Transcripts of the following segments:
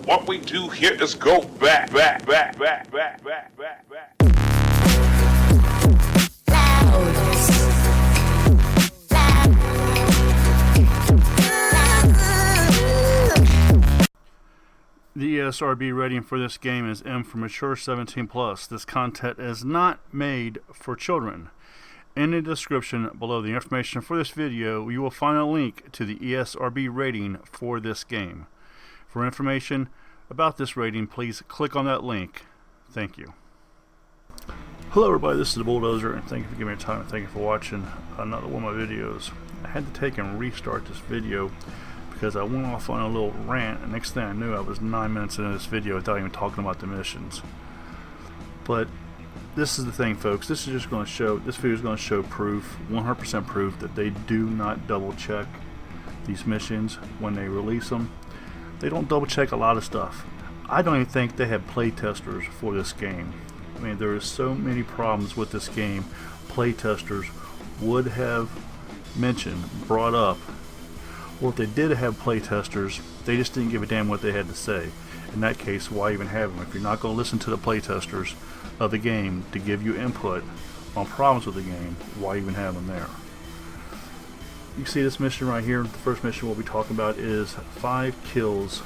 What we do here is go back. The ESRB rating for this game is M for mature 17+. This content is not made for children. In the description below the information for this video, you will find a link to the ESRB rating for this game. For information about this rating, please click on that link. Thank you. Hello everybody, this is the Bulldozer, and thank you for giving me time, and thank you for watching another one of my videos. I had to take and restart this video because I went off on a little rant, and next thing I knew I was 9 minutes into this video without even talking about the missions. But this is the thing, folks, this video is going to show proof, 100% proof, that they do not double check these missions when they release them. They don't double check a lot of stuff. I don't even think they have play testers for this game. I mean, there are so many problems with this game. Play testers would have brought up, or if they did have play testers, they just didn't give a damn what they had to say. In that case, why even have them? If you're not going to listen to the play testers of the game to give you input on problems with the game, why even have them there? You see this mission right here. The first mission we'll be talking about is 5 kills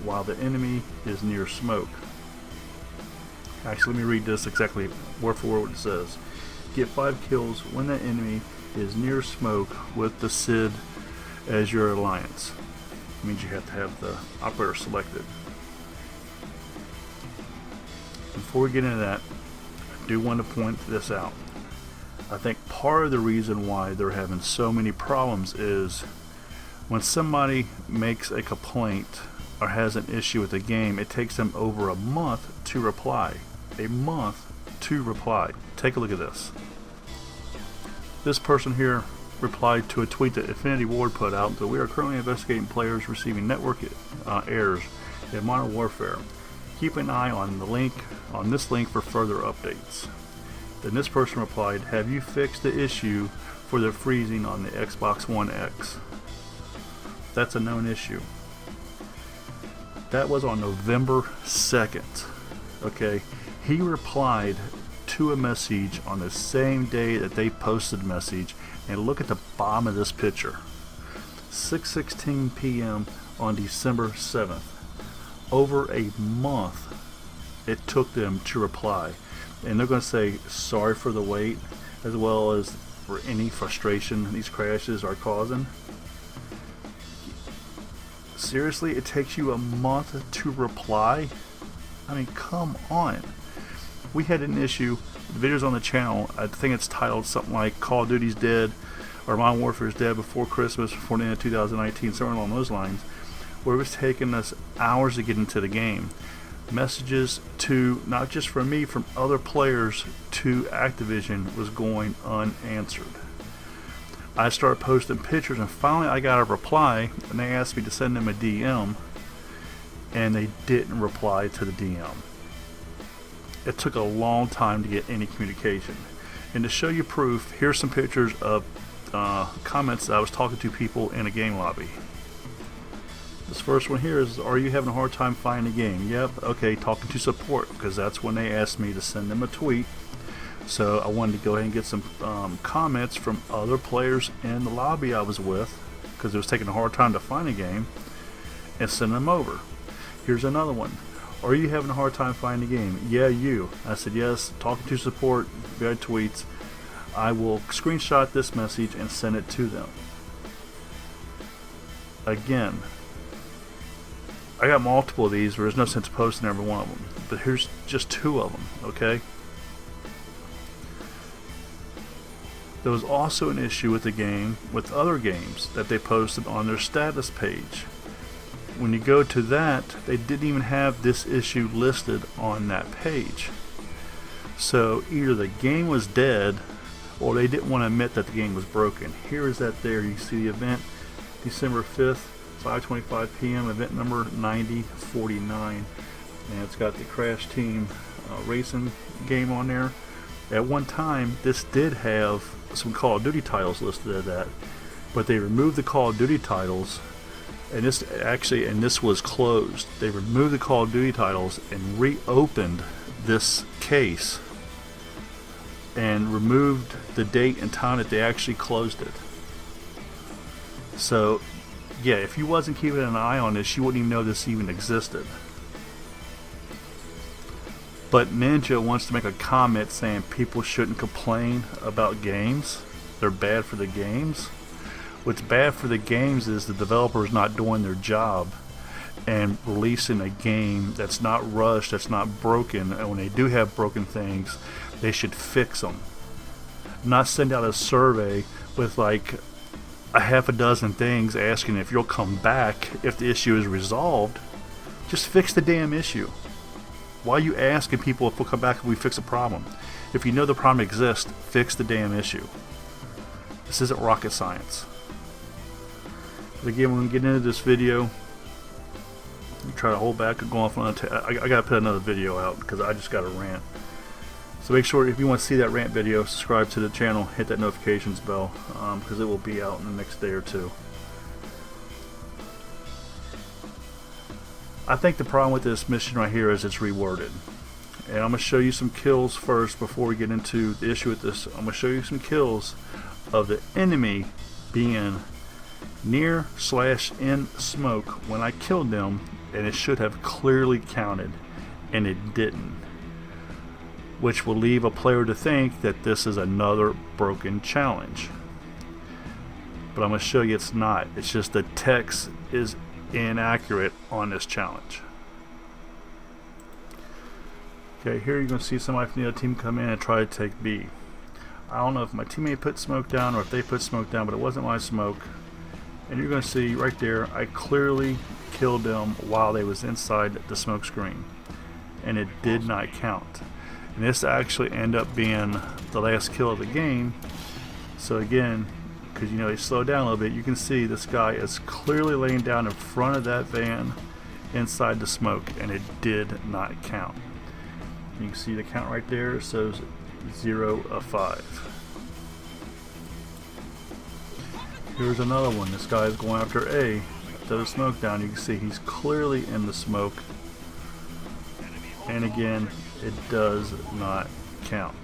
while the enemy is near smoke. Actually, let me read this exactly word for word what it says. Get 5 kills when the enemy is near smoke with the SID as your alliance. It means you have to have the operator selected. Before we get into that, I do want to point this out. I think part of the reason why they're having so many problems is when somebody makes a complaint or has an issue with the game, it takes them over a month to reply. A month to reply. Take a look at this. This person here replied to a tweet that Infinity Ward put out that we are currently investigating players receiving network errors in Modern Warfare. Keep an eye on this link for further updates. Then this person replied, have you fixed the issue for the freezing on the Xbox One X? That's a known issue. That was on November 2nd. Okay, he replied to a message on the same day that they posted the message, and look at the bottom of this picture. 6:16 p.m. on December 7th. Over a month it took them to reply. And they're going to say sorry for the wait, as well as for any frustration these crashes are causing. Seriously, it takes you a month to reply? I mean, come on. We had an issue, the video's on the channel, I think it's titled something like Call of Duty's Dead, or Modern Warfare's Dead before Christmas, before the end of 2019, somewhere along those lines, where it was taking us hours to get into the game. Messages to, not just from me, from other players to Activision was going unanswered. I started posting pictures, and finally I got a reply, and they asked me to send them a DM, and they didn't reply to the DM. It took a long time to get any communication. And to show you proof, here's some pictures of comments that I was talking to people in a game lobby. This first one here is, are you having a hard time finding a game? Yep, okay, talking to support, because that's when they asked me to send them a tweet. So I wanted to go ahead and get some comments from other players in the lobby I was with, because it was taking a hard time to find a game, and send them over. Here's another one. Are you having a hard time finding a game? Yeah, you. I said yes, talking to support, via tweets. I will screenshot this message and send it to them. Again, I got multiple of these where there's no sense posting every one of them, but here's just 2 of them, okay? There was also an issue with the game, with other games that they posted on their status page. When you go to that, they didn't even have this issue listed on that page. So either the game was dead, or they didn't want to admit that the game was broken. Here is that there, you see the event, December 5th. 5:25 p.m. event number 9049, and it's got the Crash Team racing game on there. At one time, this did have some Call of Duty titles listed as that, but they removed the Call of Duty titles And this was closed. They removed the Call of Duty titles and reopened this case and removed the date and time that they actually closed it. So yeah, if you wasn't keeping an eye on this, you wouldn't even know this even existed. But Ninja wants to make a comment saying people shouldn't complain about games. They're bad for the games. What's bad for the games is the developers not doing their job and releasing a game that's not rushed, that's not broken, and when they do have broken things, they should fix them. Not send out a survey with like a half a dozen things asking if you'll come back if the issue is resolved. Just fix the damn issue. Why are you asking people if we'll come back if we fix a problem? If you know the problem exists, fix the damn issue. This isn't rocket science. But again, we're going to get into this video. Try to hold back and go off on I got to put another video out because I just got a rant. So make sure if you want to see that rant video, subscribe to the channel, hit that notifications bell because it will be out in the next day or two. I think the problem with this mission right here is it's reworded. And I'm going to show you some kills first before we get into the issue with this. I'm going to show you some kills of the enemy being near/in smoke when I killed them, and it should have clearly counted, and it didn't. Which will leave a player to think that this is another broken challenge. But I'm going to show you it's not. It's just the text is inaccurate on this challenge. Okay, here you're going to see somebody from the other team come in and try to take B. I don't know if my teammate put smoke down or if they put smoke down, but it wasn't my smoke. And you're going to see right there, I clearly killed them while they was inside the smoke screen. And it did not count. And this actually ended up being the last kill of the game. So again, because you know they slowed down a little bit, you can see this guy is clearly laying down in front of that van inside the smoke, and it did not count. You can see the count right there. It says 0 of 5. Here's another one. This guy is going after A. Throw the smoke down. You can see he's clearly in the smoke. And again, it does not count.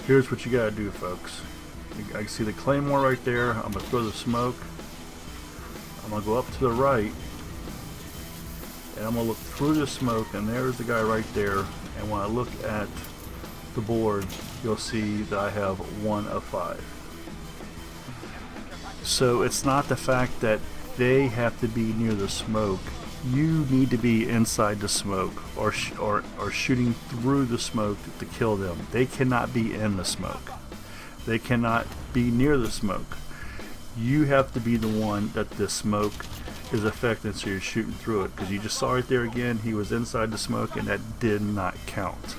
Here's what you gotta do, folks. I can see the claymore right there. I'm gonna throw the smoke. I'm gonna go up to the right, and I'm gonna look through the smoke, and there's the guy right there. And when I look at the board, you'll see that I have 1 of 5. So it's not the fact that they have to be near the smoke. You need to be inside the smoke or shooting through the smoke to kill them. They cannot be in the smoke. They cannot be near the smoke. You have to be the one that the smoke is affecting, so you're shooting through it. Because you just saw right there again, he was inside the smoke, and that did not count.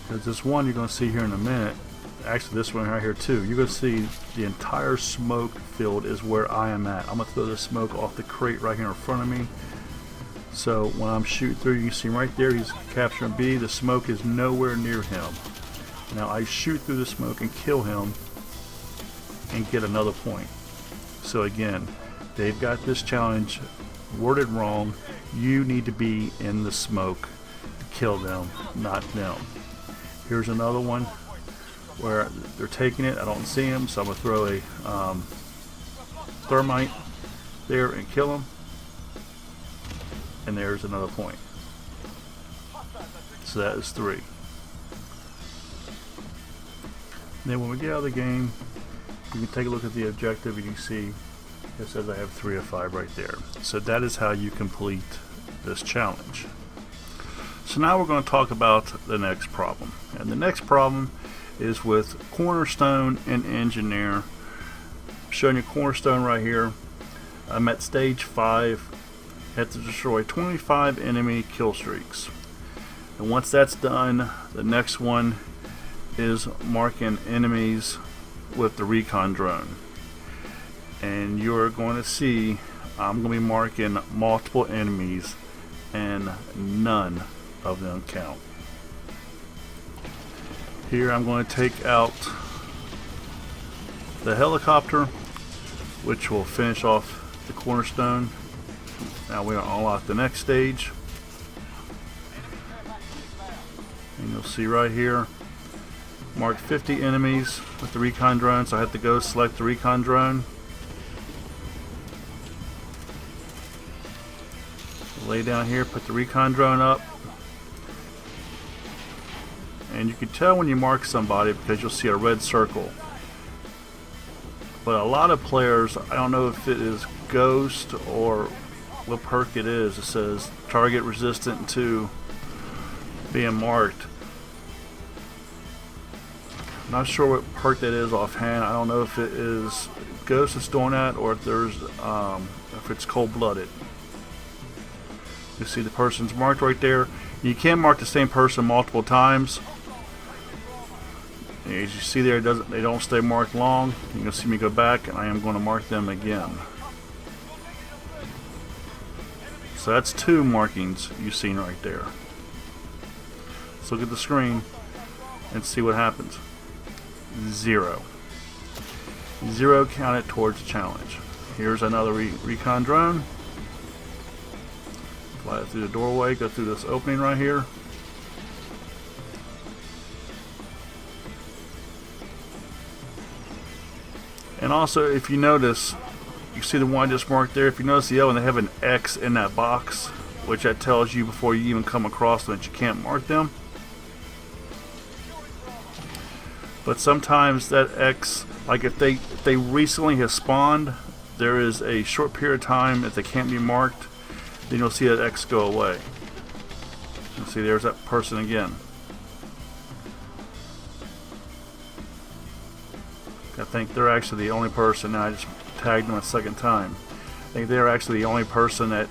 Because this one you're going to see here in a minute, actually this one right here too, you're going to see the entire smoke field is where I am at. I'm going to throw the smoke off the crate right here in front of me. So when I'm shooting through, you can see right there he's capturing B. The smoke is nowhere near him. Now I shoot through the smoke and kill him and get another point. So again, they've got this challenge worded wrong. You need to be in the smoke to kill them, not them. Here's another one where they're taking it. I don't see him, so I'm going to throw a thermite there and kill him. And there's another point. So that is 3. And then when we get out of the game, you can take a look at the objective and you can see it says I have 3 of 5 right there. So that is how you complete this challenge. So now we're going to talk about the next problem. And the next problem is with Cornerstone and Engineer. I'm showing you Cornerstone right here. I'm at stage 5. Have to destroy 25 enemy kill streaks. And once that's done, the next one is marking enemies with the Recon drone. And you're going to see I'm going to be marking multiple enemies, and none of them count. Here I'm going to take out the helicopter, which will finish off the cornerstone. Now we unlock the next stage. And you'll see right here, marked 50 enemies with the Recon drone, so I have to go select the Recon drone. Lay down here, put the Recon drone up. And you can tell when you mark somebody because you'll see a red circle. But a lot of players, I don't know if it is Ghost or what perk it is, it says target resistant to being marked. Not sure what perk that is offhand. I don't know if it is Ghost that's doing that or if there's if it's cold-blooded. You see the person's marked right there. You can mark the same person multiple times. As you see there, they don't stay marked long. You can see me go back, and I am going to mark them again. So that's 2 markings you've seen right there. Let's look at the screen and see what happens. 0. 0 counted towards the challenge. Here's another Recon drone. Fly it through the doorway, go through this opening right here. And also, if you notice, you see the one just marked there. If you notice the other one, they have an X in that box, which that tells you before you even come across them that you can't mark them. But sometimes that X, like if they recently have spawned, there is a short period of time if they can't be marked, then you'll see that X go away. You see there's that person again. I think they're actually the only person. Now I just tagged them a second time. I think they're actually the only person that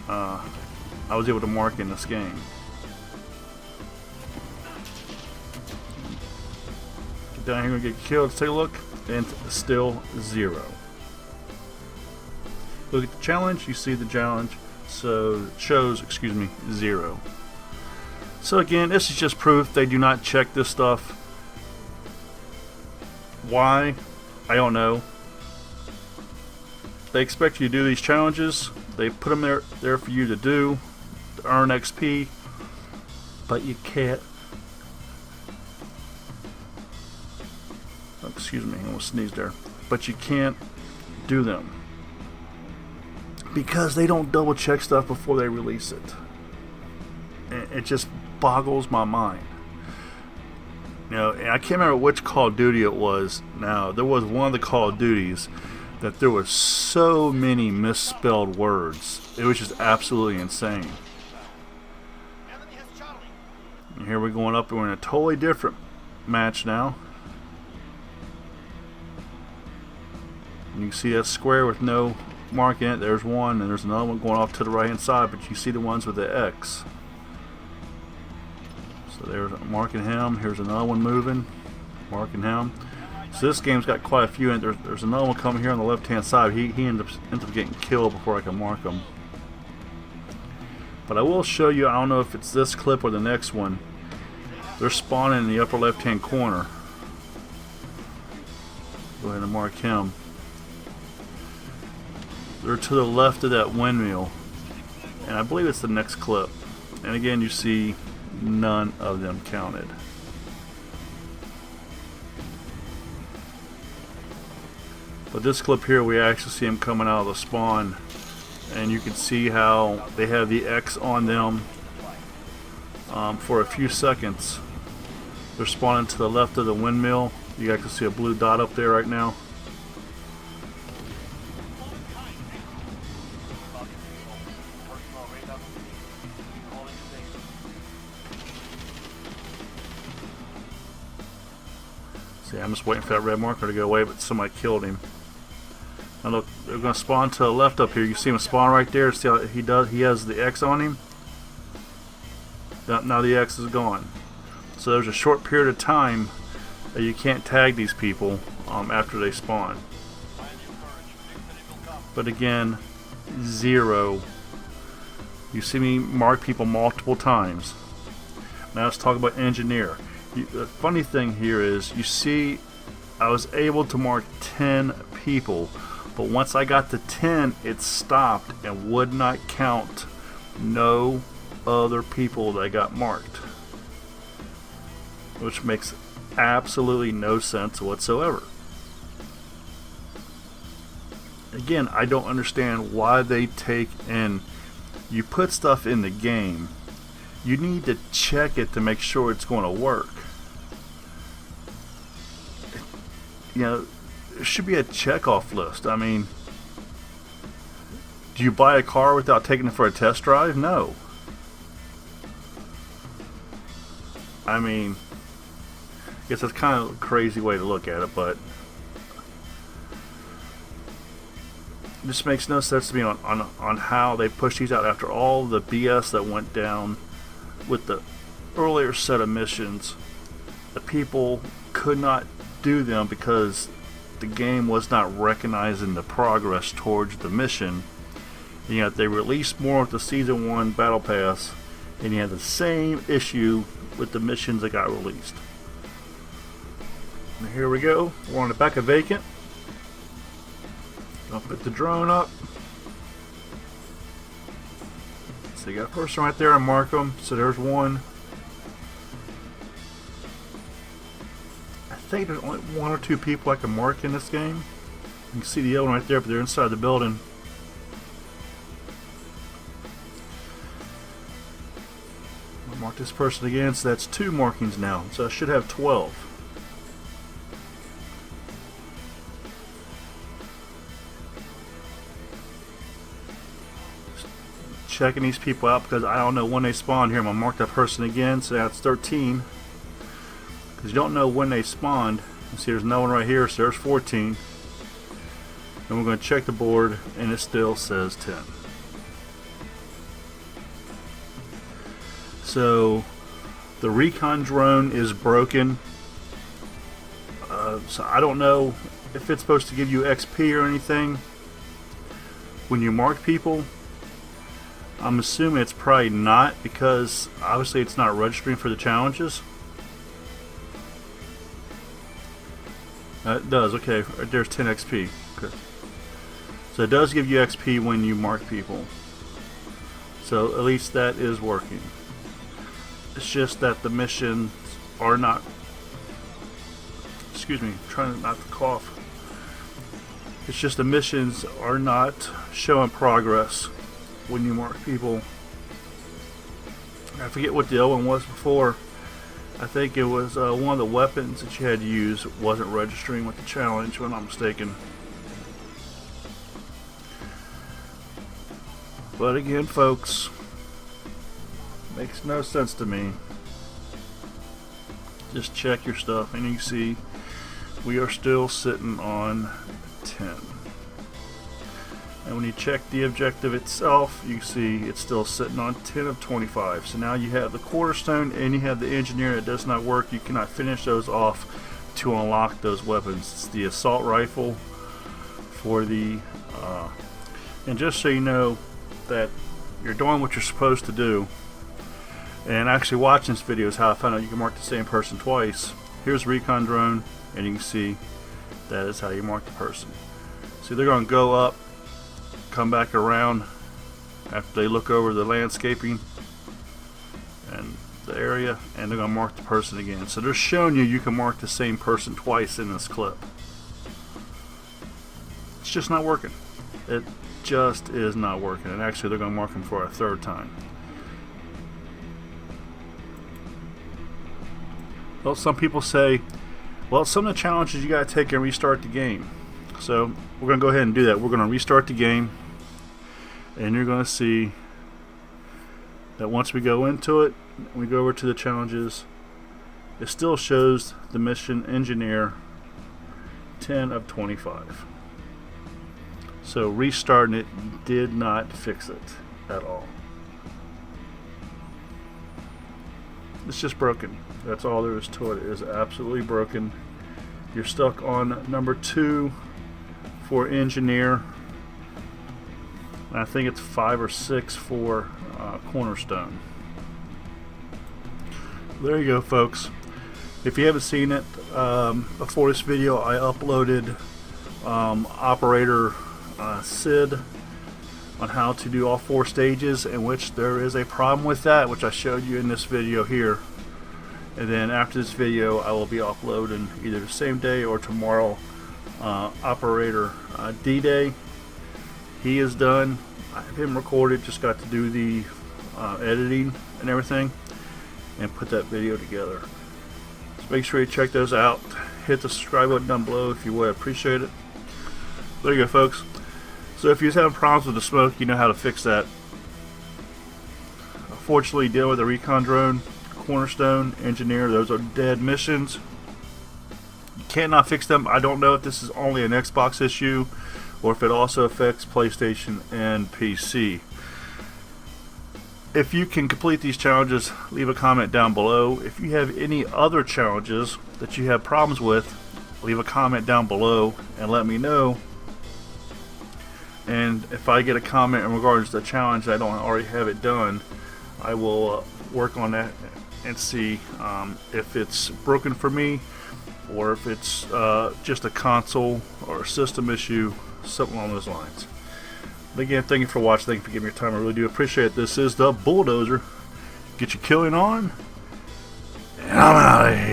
I was able to mark in this game. Get down here and get killed. Let's take a look. And still 0. Look at the challenge. You see the challenge. So it shows, 0. So again, this is just proof they do not check this stuff. Why? I don't know. They expect you to do these challenges. They put them there for you to do, to earn XP, but you can't. Oh, excuse me, I almost sneezed there. But you can't do them because they don't double check stuff before they release it. It just boggles my mind. You know, and I can't remember which Call of Duty it was. Now, there was one of the Call of Duties that there were so many misspelled words. It was just absolutely insane. And here we're going up, and we're in a totally different match now. And you can see that square with no mark in it. There's one, and there's another one going off to the right hand side, but you see the ones with the X. So there's marking him. Here's another one moving, marking him. So this game's got quite a few, and there's another one coming here on the left hand side. He ends up getting killed before I can mark him. But I will show you, I don't know if it's this clip or the next one. They're spawning in the upper left hand corner. Go ahead and mark him. They're to the left of that windmill, and I believe it's the next clip. And again, you see none of them counted. But this clip here, we actually see them coming out of the spawn, and you can see how they have the X on them for a few seconds. They're spawning to the left of the windmill. You guys can see a blue dot up there right now. See, I'm just waiting for that red marker to go away, but somebody killed him. Now look, they're going to spawn to the left up here. You see him spawn right there. See how he does? He has the X on him. Now the X is gone. So there's a short period of time that you can't tag these people after they spawn. But again, 0. You see me mark people multiple times. Now let's talk about engineer. The funny thing here is you see I was able to mark 10 people, but once I got to 10, it stopped and would not count no other people that got marked, which makes absolutely no sense whatsoever. Again, I don't understand why they take and you put stuff in the game. You need to check it to make sure it's going to work. You know, there should be a check-off list. I mean, do you buy a car without taking it for a test drive? No. I mean, I guess that's kind of a crazy way to look at it, but it just makes no sense to me on how they push these out after all the BS that went down with the earlier set of missions. The people could not do them because the game was not recognizing the progress towards the mission. And yet they released more with the Season 1 Battle Pass, and you had the same issue with the missions that got released. And here we go. We're on the back of Vacant. I'll put the drone up. So you got a person right there and mark them. So there's one. I think there's only one or two people I can mark in this game. You can see the other one right there, but they're inside the building. I'll mark this person again, so that's 2 markings now. So I should have 12. Checking these people out because I don't know when they spawn here. I'm going to mark that person again, so that's 13. Because you don't know when they spawned. You see there's no one right here, so there's 14. And we're going to check the board, and it still says 10. So the Recon drone is broken. So I don't know if it's supposed to give you XP or anything when you mark people. I'm assuming it's probably not, because obviously it's not registering for the challenges. It does, okay, there's 10 XP. Okay. So it does give you XP when you mark people. So at least that is working. It's just that the missions are not, excuse me, trying not to cough. It's just the missions are not showing progress when you mark people. I forget what the other one was before. I think it was one of the weapons that you had to use wasn't registering with the challenge, if I'm not mistaken. But again, folks, makes no sense to me. Just check your stuff, and you see we are still sitting on 10. And when you check the objective itself, you see it's still sitting on 10 of 25. So now you have the Cornerstone and you have the Engineer that does not work. You cannot finish those off to unlock those weapons. It's the Assault Rifle for the... and just so you know that you're doing what you're supposed to do, and actually watching this video is how I found out you can mark the same person twice. Here's Recon drone, and you can see that is how you mark the person. So they're going to go up, come back around after they look over the landscaping and the area, and they're going to mark the person again. So they're showing you can mark the same person twice in this clip. It's just not working. It just is not working, and actually they're going to mark them for a 3rd time. Well, some people say, well, some of the challenges you got to take and restart the game. So we're going to go ahead and do that. We're going to restart the game, and you're going to see that once we go into it, we go over to the challenges, it still shows the mission Engineer 10 of 25. So restarting it did not fix it at all. It's just broken. That's all there is to it. It is absolutely broken. You're stuck on number 2 for Engineer. And I think it's 5 or 6 for Cornerstone. There you go, folks. If you haven't seen it, before this video I uploaded operator SID on how to do all 4 stages, in which there is a problem with that, which I showed you in this video here. And then after this video I will be uploading either the same day or tomorrow operator D-Day. He is done. I have him recorded, just got to do the editing and everything and put that video together. So make sure you check those out. Hit the subscribe button down below if you would. I appreciate it. There you go, folks. So if you're having problems with the smoke, you know how to fix that. Unfortunately, dealing with the Recon drone, Cornerstone, Engineer, those are dead missions. You cannot fix them. I don't know if this is only an Xbox issue or if it also affects PlayStation and PC. If you can complete these challenges, leave a comment down below. If you have any other challenges that you have problems with, leave a comment down below and let me know. And if I get a comment in regards to the challenge, I don't already have it done, I will work on that and see if it's broken for me or if it's just a console or a system issue, something along those lines. But again, thank you for watching. Thank you for giving me your time. I really do appreciate it. This is the Bulldozer. Get your killing on, and I'm out of here.